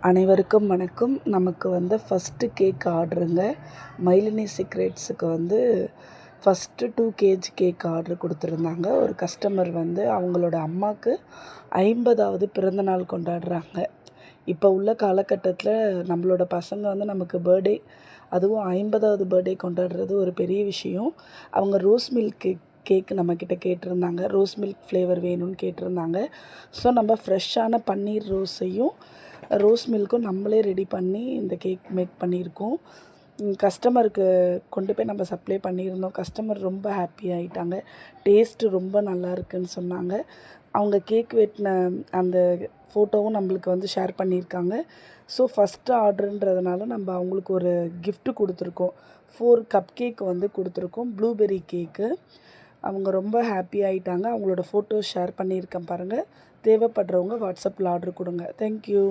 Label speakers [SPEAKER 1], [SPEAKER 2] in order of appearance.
[SPEAKER 1] அனைவருக்கும் வணக்கம். நமக்கு ஃபஸ்ட்டு கேக் ஆர்டருங்க. மைலினி சீக்ரெட்ஸுக்கு ஃபஸ்ட்டு 2 கேஜி கேக் ஆர்டர் கொடுத்துருந்தாங்க. ஒரு கஸ்டமர் அவங்களோட அம்மாவுக்கு 50வது பிறந்தநாள் கொண்டாடுறாங்க. இப்போ உள்ள காலகட்டத்தில் நம்மளோட பசங்க நமக்கு பர்த்டே, அதுவும் 50வது பர்த்டே கொண்டாடுறது ஒரு பெரிய விஷயம். அவங்க ரோஸ் மில்க் கேக் நம்மக்கிட்ட கேட்டிருந்தாங்க. ரோஸ் மில்க் ஃப்ளேவர் வேணும்னு கேட்டிருந்தாங்க. ஸோ நம்ம ஃப்ரெஷ்ஷான பன்னீர் ரோஸ் மில்க்கும் நம்மளே ரெடி பண்ணி இந்த கேக் மேக் பண்ணியிருக்கோம். கஸ்டமருக்கு கொண்டு போய் நம்ம சப்ளை பண்ணியிருந்தோம். கஸ்டமர் ரொம்ப ஹாப்பி ஆகிட்டாங்க. டேஸ்ட்டு ரொம்ப நல்லா இருக்குன்னு சொன்னாங்க. அவங்க கேக் வெட்டின அந்த ஃபோட்டோவும் நம்மளுக்கு ஷேர் பண்ணியிருக்காங்க. ஸோ ஃபஸ்ட்டு ஆர்டருன்றதுனால நம்ம அவங்களுக்கு ஒரு கிஃப்ட்டு கொடுத்துருக்கோம். 4 கப் கேக் கொடுத்துருக்கோம். ப்ளூபெர்ரி கேக்கு. அவங்க ரொம்ப ஹாப்பி ஆகிட்டாங்க. அவங்களோட ஃபோட்டோஸ் ஷேர் பண்ணியிருக்கேன் பாருங்கள். தேவைப்படுறவங்க வாட்ஸ்அப்பில் ஆர்டர் கொடுங்க. தேங்க்யூ.